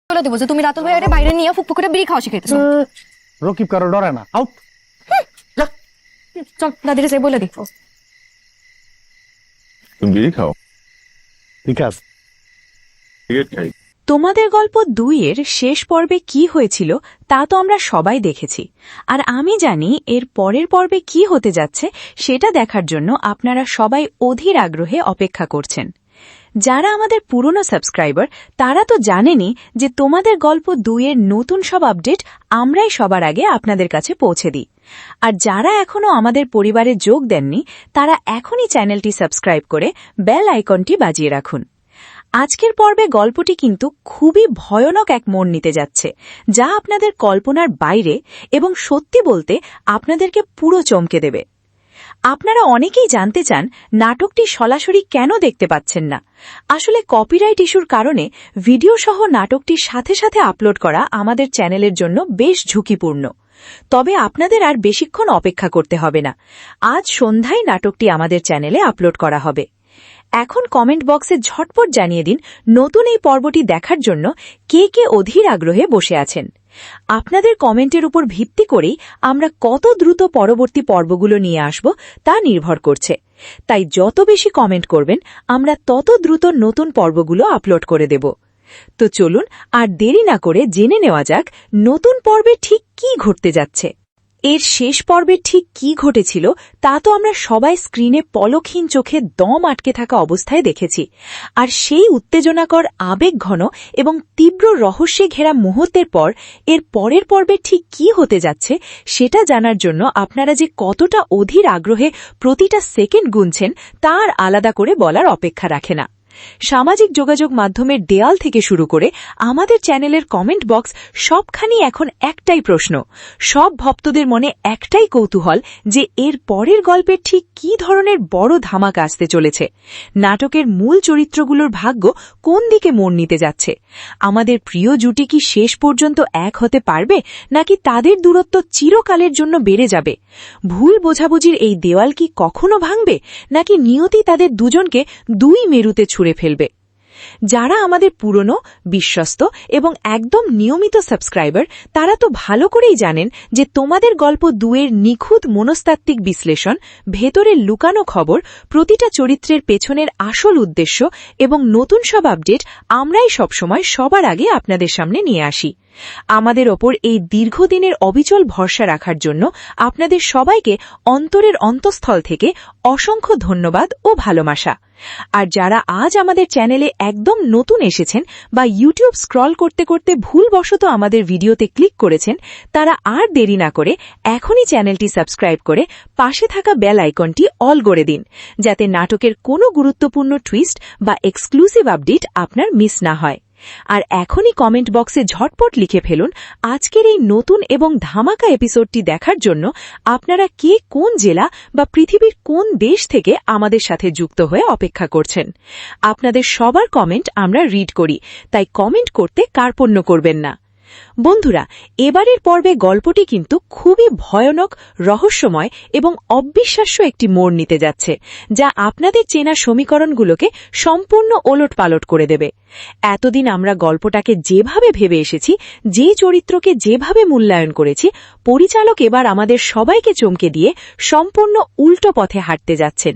বলে দেবো যে তুমি রাতুল ভাইয়ারে বাইরে নিয়ে ফুকফুক করে বিড়ি খাওয়া শিখাইতেছো। রকিব কারো ডরে না, আউট। চল দাদিরে যাই বলে দিই। তুমি বিড়ি খাও? ঠিক আছে, সিগারেট খাই। তোমাদের গল্প 2 এর শেষ পর্বে কি হয়েছিল তা তো আমরা সবাই দেখেছি, আর আমি জানি এর পরের পর্বে কি হতে যাচ্ছে সেটা দেখার জন্য আপনারা সবাই অধীর আগ্রহে অপেক্ষা করছেন। যারা আমাদের পুরনো সাবস্ক্রাইবার তারা তো জানেনই যে তোমাদের গল্প 2 এর নতুন সব আপডেট আমরাই সবার আগে আপনাদের কাছে পৌঁছে দিই। আর যারা এখনো আমাদের পরিবারে যোগ দেননি তারা এখনই চ্যানেলটি সাবস্ক্রাইব করে বেল আইকনটি বাজিয়ে রাখুন। আজকের পর্বে গল্পটি কিন্তু খুবই ভয়ানক এক মোড় নিতে যাচ্ছে, যা আপনাদের কল্পনার বাইরে এবং সত্যি বলতে আপনাদেরকে পুরো চমকে দেবে। আপনারা অনেকেই জানতে চান নাটকটি সরাসরি কেন দেখতে পাচ্ছেন না। আসলে কপিরাইট ইস্যুর কারণে ভিডিও সহ নাটকটির সাথে সাথে আপলোড করা আমাদের চ্যানেলের জন্য বেশ ঝুঁকিপূর্ণ। তবে আপনাদের আর বেশিক্ষণ অপেক্ষা করতে হবে না, আজ সন্ধ্যায় নাটকটি আমাদের চ্যানেলে আপলোড করা হবে। এখন কমেন্ট বক্সে ঝটপট জানিয়ে দিন নতুন এই পর্বটি দেখার জন্য কে কে অধীর আগ্রহে বসে আছেন। আপনাদের কমেন্টের উপর ভিত্তি করেই আমরা কত দ্রুত পরবর্তী পর্বগুলো নিয়ে আসব তা নির্ভর করছে। তাই যত বেশি কমেন্ট করবেন আমরা তত দ্রুত নতুন পর্বগুলো আপলোড করে দেব। তো চলুন আর দেরি না করে জেনে নেওয়া যাক নতুন পর্বে ঠিক কি ঘটতে যাচ্ছে। এর শেষ পর্বে ঠিক কি ঘটেছিল তা তো আমরা সবাই স্ক্রিনে পলকহীন চোখে দম আটকে থাকা অবস্থায় দেখেছি, আর সেই উত্তেজনাকর আবেগঘন এবং তীব্র রহস্যে ঘেরা মুহূর্তের পর এর পরের পর্বে ঠিক কি হতে যাচ্ছে সেটা জানার জন্য আপনারা যে কতটা অধীর আগ্রহে প্রতিটা সেকেন্ড গুনছেন তা আর আলাদা করে বলার অপেক্ষা রাখে না। সামাজিক যোগাযোগ মাধ্যমের দেয়াল থেকে শুরু করে আমাদের চ্যানেলের কমেন্ট বক্স সবখানি এখন একটাই প্রশ্ন, সব ভক্তদের মনে একটাই কৌতূহল যে এর পরের গল্পের ঠিক কী ধরনের বড় ধামাকা আসতে চলেছে। নাটকের মূল চরিত্রগুলোর ভাগ্য কোন দিকে মোড় নিতে যাচ্ছে? আমাদের প্রিয় জুটি কি শেষ পর্যন্ত এক হতে পারবে, নাকি তাদের দূরত্ব চিরকালের জন্য বেড়ে যাবে? ভুল বোঝাবুঝির এই দেওয়াল কি কখনো ভাঙবে, নাকি নিয়তি তাদের দুজনকে 2 মেরুতে ছুঁড়ে ফেলবে? যারা আমাদের পুরনো, বিশ্বস্ত এবং একদম নিয়মিত সাবস্ক্রাইবার তারা তো ভালো করেই জানেন যে তোমাদের গল্প 2 এর নিখুঁত মনস্তাত্ত্বিক বিশ্লেষণ, ভেতরের লুকানো খবর, প্রতিটা চরিত্রের পেছনের আসল উদ্দেশ্য এবং নতুন সব আপডেট আমরাই সবসময় সবার আগে আপনাদের সামনে নিয়ে আসি। আমাদের ওপর এই দীর্ঘদিনের অবিচল ভরসা রাখার জন্য আপনাদের সবাইকে অন্তরের অন্তঃস্থল থেকে অসংখ্য ধন্যবাদ ও ভালোবাসা। আর যারা আজ আমাদের চ্যানেলে একদম নতুন এসেছেন বা ইউটিউব স্ক্রল করতে করতে ভুলবশত আমাদের ভিডিওতে ক্লিক করেছেন, তারা আর দেরি না করে এখনই চ্যানেলটি সাবস্ক্রাইব করে পাশে থাকা বেল আইকনটি অল করে দিন, যাতে নাটকের কোনো গুরুত্বপূর্ণ টুইস্ট বা এক্সক্লুসিভ আপডেট আপনার মিস না হয়। আর এখনই কমেন্ট বক্সে ঝটপট লিখে ফেলুন আজকের এই নতুন এবং ধামাকা এপিসোডটি দেখার জন্য আপনারা কে কোন জেলা বা পৃথিবীর কোন দেশ থেকে আমাদের সাথে যুক্ত হয়ে অপেক্ষা করছেন। আপনাদের সবার কমেন্ট আমরা রিড করি, তাই কমেন্ট করতে কার্পণ্য করবেন না। বন্ধুরা, এবারের পর্বে গল্পটি কিন্তু খুবই ভয়ানক, রহস্যময় এবং অবিশ্বাস্য একটি মোড় নিতে যাচ্ছে, যা আপনাদের চেনা সমীকরণগুলোকে সম্পূর্ণ ওলটপালট করে দেবে। এতদিন আমরা গল্পটাকে যেভাবে ভেবে এসেছি, যে চরিত্রকে যেভাবে মূল্যায়ন করেছি, পরিচালক এবার আমাদের সবাইকে চমকে দিয়ে সম্পূর্ণ উল্টো পথে হাঁটতে যাচ্ছেন।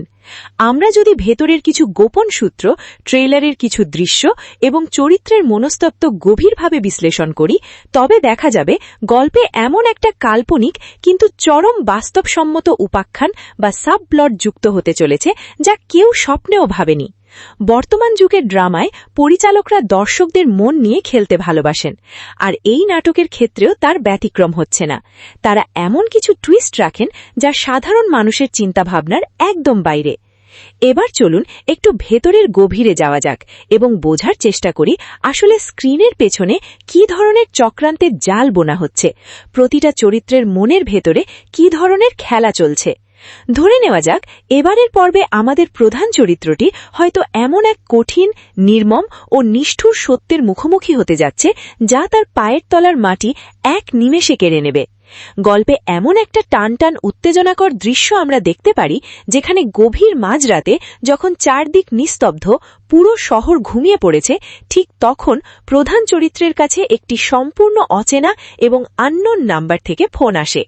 আমরা যদি ভেতরের কিছু গোপন সূত্র, ট্রেলারের কিছু দৃশ্য এবং চরিত্রের মনস্তত্ত্ব গভীরভাবে বিশ্লেষণ করি, তবে দেখা যাবে গল্পে এমন একটা কাল্পনিক কিন্তু চরম বাস্তবসম্মত উপাখ্যান বা সাবপ্লট যুক্ত হতে চলেছে যা কেউ স্বপ্নেও ভাবেনি। বর্তমান যুগের ড্রামায় পরিচালকরা দর্শকদের মন নিয়ে খেলতে ভালোবাসেন, আর এই নাটকের ক্ষেত্রেও তার ব্যতিক্রম হচ্ছে না। তারা এমন কিছু টুইস্ট রাখেন যা সাধারণ মানুষের চিন্তাভাবনার একদম বাইরে। এবার চলুন একটু ভেতরের গভীরে যাওয়া যাক এবং বোঝার চেষ্টা করি আসলে স্ক্রিনের পেছনে কী ধরনের চক্রান্তের জাল বোনা হচ্ছে, প্রতিটা চরিত্রের মনের ভেতরে কী ধরনের খেলা চলছে। ধরে নেওয়া যাক এবারের পর্বে আমাদের প্রধান চরিত্রটি হয়তো এমন এক কঠিন, নির্মম ও নিষ্ঠুর সত্যের মুখোমুখি হতে যাচ্ছে যা তার পায়ের তলার মাটি এক নিমেষে কেড়ে নেবে। গল্পে এমন একটা টানটান উত্তেজনাকর দৃশ্য আমরা দেখতে পারি যেখানে গভীর মাঝরাতে যখন চারদিক নিস্তব্ধ, পুরো শহর ঘুমিয়ে পড়েছে, ঠিক তখন প্রধান চরিত্রের কাছে একটি সম্পূর্ণ অচেনা এবং আননোন নাম্বার থেকে ফোন আসে।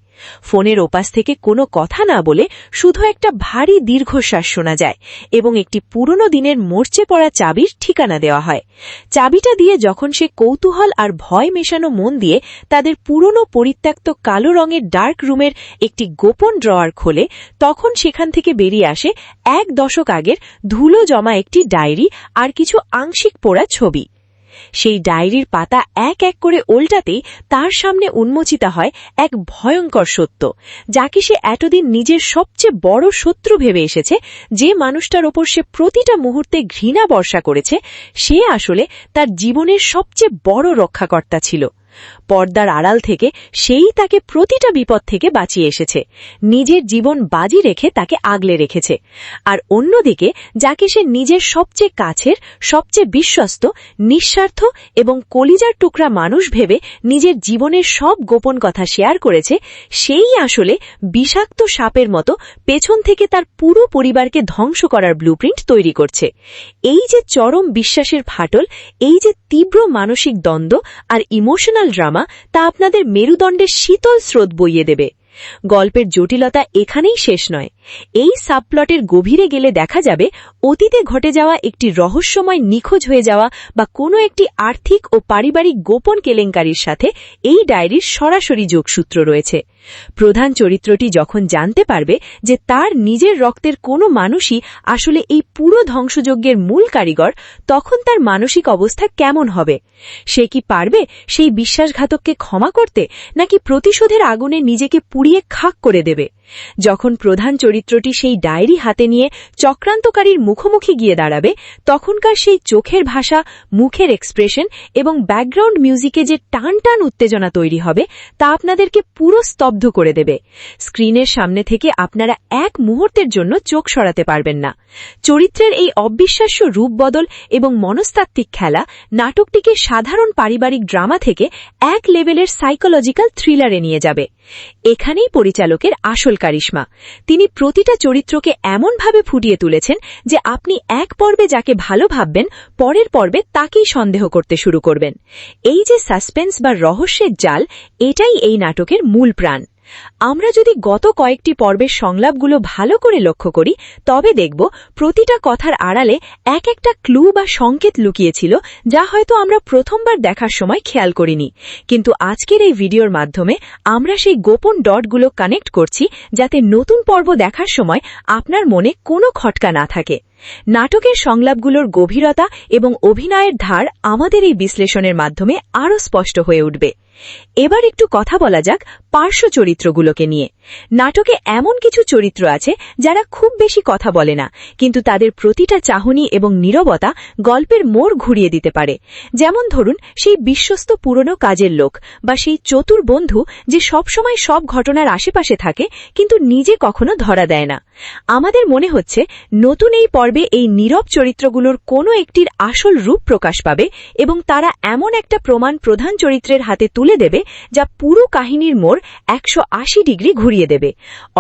ফোনের ওপাশ থেকে কোনো কথা না বলে শুধু একটা ভারী দীর্ঘশ্বাস শোনা যায় এবং একটি পুরনো দিনের মরচে পড়া চাবির ঠিকানা দেওয়া হয়। চাবিটা দিয়ে যখন সে কৌতূহল আর ভয় মেশানো মন দিয়ে তাদের পুরনো পরিত্যক্ত কালো রঙের ডার্ক রুমের একটি গোপন ড্রয়ার খোলে, তখন সেখান থেকে বেরিয়ে আসে 1 দশক আগের ধুলো জমা একটি ডায়েরি আর কিছু আংশিক পোড়া ছবি। সেই ডায়েরির পাতা এক এক করে উল্টাতেই তার সামনে উন্মোচিত হয় এক ভয়ঙ্কর সত্য, যাকে সে এতদিন নিজের সবচেয়ে বড় শত্রু ভেবে এসেছে। যে মানুষটার ওপর সে প্রতিটা মুহূর্তে ঘৃণা বর্ষা করেছে, সে আসলে তার জীবনের সবচেয়ে বড় রক্ষাকর্তা ছিল। পর্দার আড়াল থেকে সেই তাকে প্রতিটা বিপদ থেকে বাঁচিয়ে এসেছে, নিজের জীবন বাজি রেখে তাকে আগলে রেখেছে। আর অন্যদিকে যাকে সে নিজের সবচেয়ে কাছের, সবচেয়ে বিশ্বস্ত, নিঃস্বার্থ এবং কলিজার টুকরা মানুষ ভেবে নিজের জীবনের সব গোপন কথা শেয়ার করেছে, সেই আসলে বিষাক্ত সাপের মতো পেছন থেকে তার পুরো পরিবারকে ধ্বংস করার ব্লুপ্রিন্ট তৈরি করছে। এই যে চরম বিশ্বাসের ফাটল, এই যে তীব্র মানসিক দ্বন্দ্ব আর ইমোশনাল ড্রামা, তা আপনাদের মেরুদণ্ডের শীতল স্রোত বইয়ে দেবে। গল্পের জটিলতা এখানেই শেষ নয়। এই সাবপ্লটের গভীরে গেলে দেখা যাবে অতীতে ঘটে যাওয়া একটি রহস্যময় নিখোঁজ হয়ে যাওয়া বা কোনো একটি আর্থিক ও পারিবারিক গোপন কেলেঙ্কারির সাথে এই ডায়েরির সরাসরি যোগসূত্র রয়েছে। প্রধান চরিত্রটি যখন জানতে পারবে যে তার নিজের রক্তের কোনো মানুষই আসলে এই পুরো ধ্বংসযজ্ঞের মূল কারিগর, তখন তার মানসিক অবস্থা কেমন হবে? সে কি পারবে সেই বিশ্বাসঘাতককে ক্ষমা করতে, নাকি প্রতিশোধের আগুনে নিজেকে পুড়িয়ে খাক করে দেবে? যখন প্রধান চরিত্রটি সেই ডায়েরি হাতে নিয়ে চক্রান্তকারীর মুখোমুখি গিয়ে দাঁড়াবে, তখনকার সেই চোখের ভাষা, মুখের এক্সপ্রেশন এবং ব্যাকগ্রাউন্ড মিউজিকে যে টান টান উত্তেজনা তৈরি হবে, তা আপনাদেরকে পুরো স্তব্ধ করে দেবে। স্ক্রিনের সামনে থেকে আপনারা এক মুহূর্তের জন্য চোখ সরাতে পারবেন না। চরিত্রের এই অবিশ্বাস্য রূপ বদল এবং মনস্তাত্ত্বিক খেলা নাটকটিকে সাধারণ পারিবারিক ড্রামা থেকে এক লেভেলের সাইকোলজিক্যাল থ্রিলারে নিয়ে যাবে। এখানেই পরিচালকের আসল কারিশমা। তিনি প্রতিটা চরিত্রকে এমনভাবে ফুটিয়ে তুলেছেন যে আপনি এক পর্বে যাকে ভালো ভাববেন, পরের পর্বে তাকেই সন্দেহ করতে শুরু করবেন। এই যে সাসপেন্স বা রহস্যের জাল, এটাই এই নাটকের মূল প্রাণ। আমরা যদি গত কয়েকটি পর্বের সংলাপগুলো ভালো করে লক্ষ্য করি, তবে দেখব প্রতিটা কথার আড়ালে এক একটা ক্লু বা সংকেত লুকিয়েছিল, যা হয়তো আমরা প্রথমবার দেখার সময় খেয়াল করিনি। কিন্তু আজকের এই ভিডিওর মাধ্যমে আমরা সেই গোপন ডটগুলো কানেক্ট করছি, যাতে নতুন পর্ব দেখার সময় আপনার মনে কোনো খটকা না থাকে। নাটকের সংলাপগুলোর গভীরতা এবং অভিনয়ের ধার আমাদের এই বিশ্লেষণের মাধ্যমে আরও স্পষ্ট হয়ে উঠবে। এবার একটু কথা বলা যাক পার্শ্ব চরিত্রগুলোকে নিয়ে। নাটকে এমন কিছু চরিত্র আছে যারা খুব বেশি কথা বলে না, কিন্তু তাদের প্রতিটা চাহনি এবং নীরবতা গল্পের মোড় ঘুরিয়ে দিতে পারে। যেমন ধরুন সেই বিশ্বস্ত পুরনো কাজের লোক, বা সেই চতুর বন্ধু যে সবসময় সব ঘটনার আশেপাশে থাকে কিন্তু নিজে কখনো ধরা দেয় না। আমাদের মনে হচ্ছে নতুন এই পর্বে এই নীরব চরিত্রগুলোর কোনো একটির আসল রূপ প্রকাশ পাবে এবং তারা এমন একটা প্রমাণ প্রধান চরিত্রের হাতে তুলে দেবে, যা পুরো কাহিনীর মোড় 180 ডিগ্রি ঘুরিয়ে দেবে।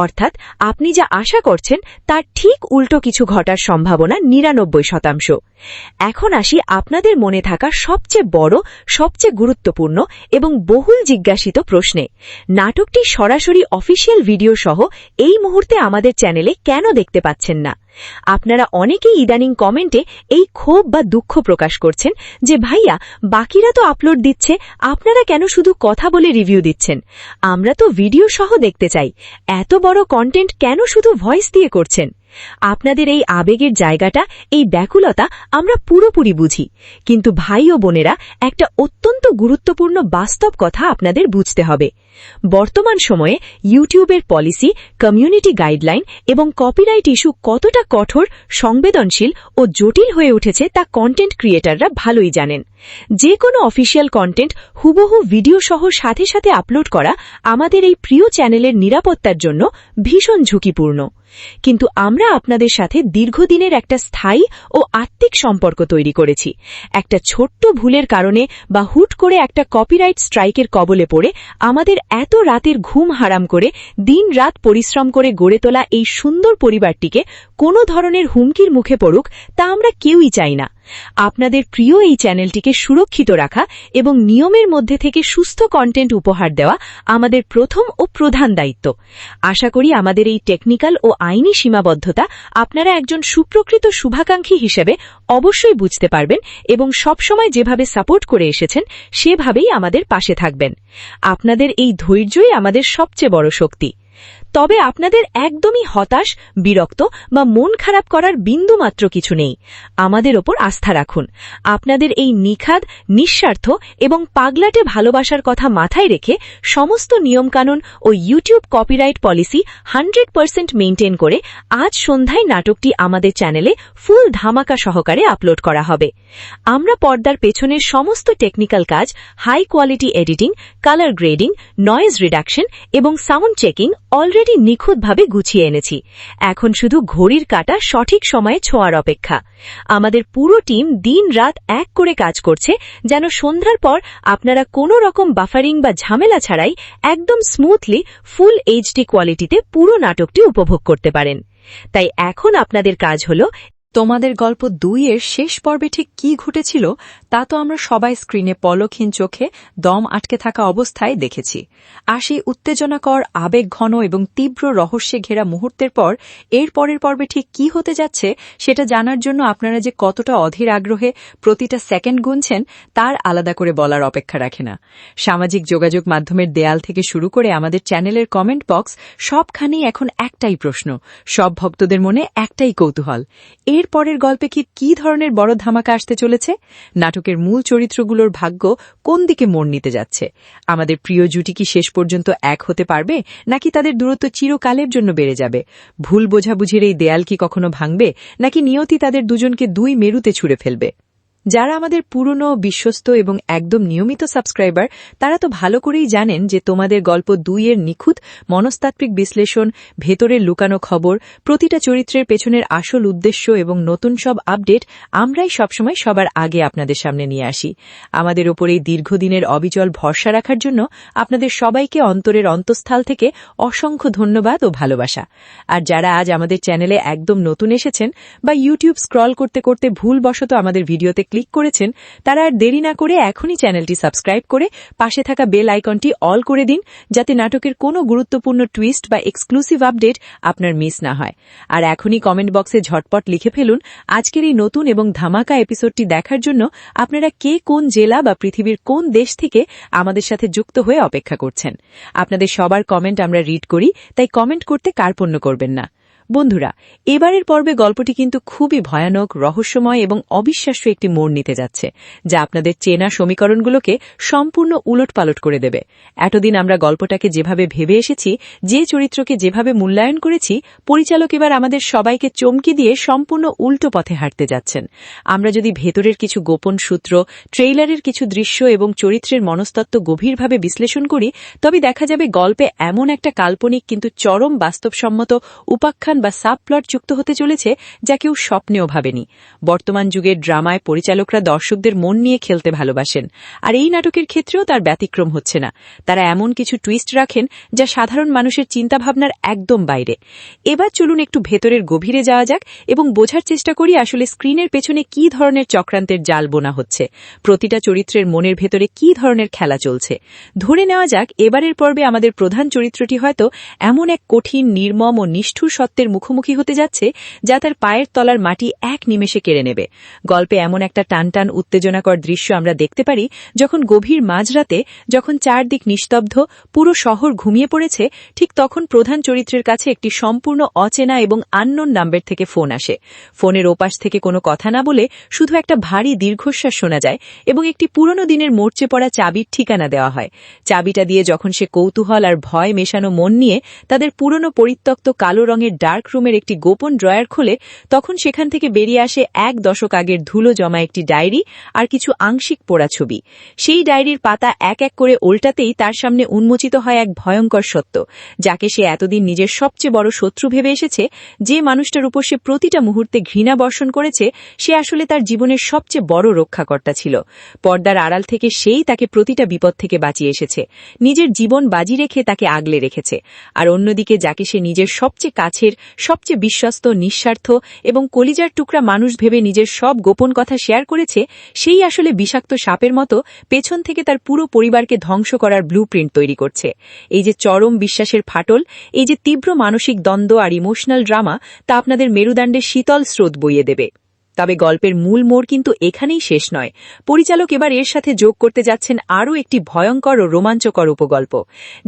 অর্থাৎ আপনি যা আশা করছেন তার ঠিক উল্টো কিছু ঘটার সম্ভাবনা 99%। এখন আসি আপনাদের মনে থাকা সবচেয়ে বড়, সবচেয়ে গুরুত্বপূর্ণ এবং বহুল জিজ্ঞাসিত প্রশ্নে। নাটকটি সরাসরি অফিসিয়াল ভিডিও সহ এই মুহূর্তে আমাদের চ্যানেলে কেন দেখতে পাচ্ছেন না? আপনারা অনেকেই ইদানিং কমেন্টে এই ক্ষোভ বা দুঃখ প্রকাশ করছেন যে ভাইয়া, বাকিরা তো আপলোড দিচ্ছে, আপনারা কেন শুধু কথা বলে রিভিউ দিচ্ছেন? আমরা তো ভিডিও সহ দেখতে চাই, এত বড় কন্টেন্ট কেন শুধু ভয়েস দিয়ে করছেন? আপনাদের এই আবেগের জায়গাটা, এই ব্যাকুলতা আমরা পুরোপুরি বুঝি। কিন্তু ভাই ও বোনেরা, একটা অত্যন্ত গুরুত্বপূর্ণ বাস্তব কথা আপনাদের বুঝতে হবে। বর্তমান সময়ে ইউটিউবের পলিসি, কমিউনিটি গাইডলাইন এবং কপিরাইট ইস্যু কতটা কঠোর, সংবেদনশীল ও জটিল হয়ে উঠেছে তা কন্টেন্ট ক্রিয়েটররা ভালোই জানেন। যে কোনো অফিসিয়াল কন্টেন্ট হুবহু ভিডিও সহ সাথে সাথে আপলোড করা আমাদের এই প্রিয় চ্যানেলের নিরাপত্তার জন্য ভীষণ ঝুঁকিপূর্ণ। কিন্তু আমরা আপনাদের সাথে দীর্ঘদিনের একটা স্থায়ী ও আত্মিক সম্পর্ক তৈরি করেছি। একটা ছোট্ট ভুলের কারণে বা হুট করে একটা কপিরাইট স্ট্রাইকের কবলে পড়ে আমাদের এত রাতের ঘুম হারাম করে দিন-রাত পরিশ্রম করে গড়ে তোলা এই সুন্দর পরিবারটিকে কোনো ধরনের হুমকির মুখে পড়ুক, তা আমরা কেউই চাই না। আপনাদের প্রিয় এই চ্যানেলটিকে সুরক্ষিত রাখা এবং নিয়মের মধ্যে থেকে সুস্থ কন্টেন্ট উপহার দেওয়া আমাদের প্রথম ও প্রধান দায়িত্ব। আশা করি আমাদের এই টেকনিক্যাল ও আইনি সীমাবদ্ধতা আপনারা একজন সুপ্রকৃত শুভাকাঙ্ক্ষী হিসেবে অবশ্যই বুঝতে পারবেন এবং সবসময় যেভাবে সাপোর্ট করে এসেছেন সেভাবেই আমাদের পাশে থাকবেন। আপনাদের এই ধৈর্যই আমাদের সবচেয়ে বড় শক্তি। তবে আপনাদের একদমই হতাশ, বিরক্ত বা মন খারাপ করার বিন্দুমাত্র কিছু নেই। আমাদের ওপর আস্থা রাখুন। আপনাদের এই নিখাদ, নিঃস্বার্থ এবং পাগলাটে ভালোবাসার কথা মাথায় রেখে সমস্ত নিয়মকানুন ও ইউটিউব কপিরাইট পলিসি 100% মেইনটেইন করে আজ সন্ধ্যায় নাটকটি আমাদের চ্যানেলে ফুল ধামাকা সহকারে আপলোড করা হবে। আমরা পর্দার পেছনের সমস্ত টেকনিক্যাল কাজ, high quality editing, colour grading, noise reduction এবং সাউন্ড চেকিং অলরেডি নিখুঁতভাবে গুছিয়ে এনেছি। এখন শুধু ঘড়ির কাঁটা সঠিক সময়ে ছোঁয়ার অপেক্ষা। আমাদের পুরো টিম দিন-রাত এক করে কাজ করছে যেন সন্ধ্যার পর আপনারা কোনো রকম বাফারিং বা ঝামেলা ছাড়াই একদম স্মুথলি ফুল এইচডি কোয়ালিটিতে পুরো নাটকটি উপভোগ করতে পারেন। তাই এখন আপনাদের কাজ হল তোমাদের গল্প 2-এর শেষ পর্বে ঠিক কি ঘটেছিল তা তো আমরা সবাই স্ক্রিনে পলকহীন চোখে দম আটকে থাকা অবস্থায় দেখেছি। আর সেই উত্তেজনাকর, আবেগঘন এবং তীব্র রহস্যে ঘেরা মুহূর্তের পর এর পরের পর্বে ঠিক কি হতে যাচ্ছে সেটা জানার জন্য আপনারা যে কতটা অধীর আগ্রহে প্রতিটা সেকেন্ড গুনছেন তার আলাদা করে বলার অপেক্ষা রাখে না। সামাজিক যোগাযোগ মাধ্যমের দেয়াল থেকে শুরু করে আমাদের চ্যানেলের কমেন্ট বক্স সবখানেই এখন একটাই প্রশ্ন, সব ভক্তদের মনে একটাই কৌতূহল, এর পরের গল্পে কি ধরনের বড় ধামাকা আসতে চলেছে? নাটকের মূল চরিত্রগুলোর ভাগ্য কোন দিকে মোড় নিতে যাচ্ছে? আমাদের প্রিয় জুটি কি শেষ পর্যন্ত এক হতে পারবে, নাকি তাদের দূরত্ব চিরকালের জন্য বেড়ে যাবে? ভুল বোঝাবুঝির এই দেয়াল কি কখনো ভাঙবে, নাকি নিয়তি তাদের দুজনকে দুই মেরুতে ছুঁড়ে ফেলবে? যারা আমাদের পুরনো, বিশ্বস্ত এবং একদম নিয়মিত সাবস্ক্রাইবার তারা তো ভালো করেই জানেন যে তোমাদের গল্প 2-এর নিখুঁত মনস্তাত্ত্বিক বিশ্লেষণ, ভেতরের লুকানো খবর, প্রতিটা চরিত্রের পেছনের আসল উদ্দেশ্য এবং নতুন সব আপডেট আমরাই সবসময় সবার আগে আপনাদের সামনে নিয়ে আসি। আমাদের ওপর এই দীর্ঘদিনের অবিচল ভরসা রাখার জন্য আপনাদের সবাইকে অন্তরের অন্তঃস্থল থেকে অসংখ্য ধন্যবাদ ও ভালোবাসা। আর যারা আজ আমাদের চ্যানেলে একদম নতুন এসেছেন বা ইউটিউব স্ক্রল করতে করতে ভুলবশত আমাদের ভিডিওতে ক্লিক করেছেন, তারা আর দেরি না করে এখনই চ্যানেলটি সাবস্ক্রাইব করে পাশে থাকা বেল আইকনটি অল করে দিন, যাতে নাটকের কোনো গুরুত্বপূর্ণ টুইস্ট বা এক্সক্লুসিভ আপডেট আপনার মিস না হয়। আর এখনই কমেন্ট বক্সে ঝটপট লিখে ফেলুন আজকের এই নতুন এবং ধামাকা এপিসোডটি দেখার জন্য আপনারা কে কোন জেলা বা পৃথিবীর কোন দেশ থেকে আমাদের সাথে যুক্ত হয়ে অপেক্ষা করছেন। আপনাদের সবার কমেন্ট আমরা রিড করি, তাই কমেন্ট করতে কার্পণ্য করবেন না। বন্ধুরা, এবারের পর্বে গল্পটি কিন্তু খুবই ভয়ানক, রহস্যময় এবং অবিশ্বাস্য একটি মোড় নিতে যাচ্ছে, যা আপনাদের চেনা সমীকরণগুলোকে সম্পূর্ণ উলটপালট করে দেবে। এতদিন আমরা গল্পটাকে যেভাবে ভেবে এসেছি, যে চরিত্রকে যেভাবে মূল্যায়ন করেছি, পরিচালক এবার আমাদের সবাইকে চমকি দিয়ে সম্পূর্ণ উল্টো পথে হাঁটতে যাচ্ছেন। আমরা যদি ভেতরের কিছু গোপন সূত্র, ট্রেইলারের কিছু দৃশ্য এবং চরিত্রের মনস্তত্ত্ব গভীরভাবে বিশ্লেষণ করি, তবে দেখা যাবে গল্পে এমন একটা কাল্পনিক কিন্তু চরম বাস্তবসম্মত উপাখ্যান বা সাবপ্লট যুক্ত হতে চলেছে যা কেউ স্বপ্নেও ভাবেনি। বর্তমান যুগের ড্রামায় পরিচালকরা দর্শকদের মন নিয়ে খেলতে ভালোবাসেন, আর এই নাটকের ক্ষেত্রেও তার ব্যতিক্রম হচ্ছে না। তারা এমন কিছু টুইস্ট রাখেন যা সাধারণ মানুষের চিন্তাভাবনার একদম বাইরে। এবার চলুন একটু ভেতরের গভীরে যাওয়া যাক এবং বোঝার চেষ্টা করি আসলে স্ক্রিনের পেছনে কি ধরনের চক্রান্তের জাল বোনা হচ্ছে, প্রতিটা চরিত্রের মনের ভেতরে কি ধরনের খেলা চলছে। ধরে নেওয়া যাক এবারের পর্বে আমাদের প্রধান চরিত্রটি হয়তো এমন এক কঠিন, নির্মম ও নিষ্ঠুর সত্যের মুখোমুখি হতে যাচ্ছে যা তার পায়ের তলার মাটি এক নিমেষে কেড়ে নেবে। গল্পে এমন একটা টানটান উত্তেজনাকর দৃশ্য আমরা দেখতে পারি যখন গভীর মাঝরাতে, যখন চারদিক নিস্তব্ধ, পুরো শহর ঘুমিয়ে পড়েছে, ঠিক তখন প্রধান চরিত্রের কাছে একটি সম্পূর্ণ অচেনা এবং আননোন নাম্বার থেকে ফোন আসে। ফোনের ওপাশ থেকে কোনো কথা না বলে শুধু একটা ভারী দীর্ঘশ্বাস শোনা যায় এবং একটি পুরনো দিনের মরচে পড়া চাবির ঠিকানা দেওয়া হয়। চাবিটা দিয়ে যখন সে কৌতূহল আর ভয় মেশানো মন নিয়ে তাদের পুরনো পরিত্যক্ত কালো রঙের ডার্ক রুমের একটি গোপন ড্রয়ার খোলে, তখন সেখান থেকে বেরিয়ে আসে 1 দশক আগের ধুলো জমা একটি ডায়েরি আর কিছু আংশিক পোড়া ছবি। সেই ডায়েরির পাতা এক এক করে উল্টাতেই তার সামনে উন্মোচিত হয় এক ভয়ঙ্কর সত্য, যাকে সে এতদিন নিজের সবচেয়ে বড় শত্রু ভেবে এসেছে। যে মানুষটার উপর সে প্রতিটা মুহূর্তে ঘৃণা বর্ষণ করেছে, সে আসলে তার জীবনের সবচেয়ে বড় রক্ষাকর্তা ছিল। পর্দার আড়াল থেকে সেই তাকে প্রতিটা বিপদ থেকে বাঁচিয়ে এসেছে, নিজের জীবন বাজি রেখে তাকে আগলে রেখেছে। আর অন্যদিকে যাকে সে নিজের সবচেয়ে কাছের, সবচেয়ে বিশ্বস্ত, নিঃস্বার্থ এবং কলিজার টুকরা মানুষ ভেবে নিজের সব গোপন কথা শেয়ার করেছে, সেই আসলে বিষাক্ত সাপের মতো পেছন থেকে তার পুরো পরিবারকে ধ্বংস করার ব্লুপ্রিন্ট তৈরি করছে। এই যে চরম বিশ্বাসের ফাটল, এই যে তীব্র মানসিক দ্বন্দ্ব আর ইমোশনাল ড্রামা, তা আপনাদের মেরুদণ্ডে শীতল স্রোত বইয়ে দেবে। তবে গল্পের মূল মোড় কিন্তু এখানেই শেষ নয়। পরিচালক এবার এর সাথে যোগ করতে যাচ্ছেন আরও একটি ভয়ঙ্কর ও রোমাঞ্চকর উপগল্প।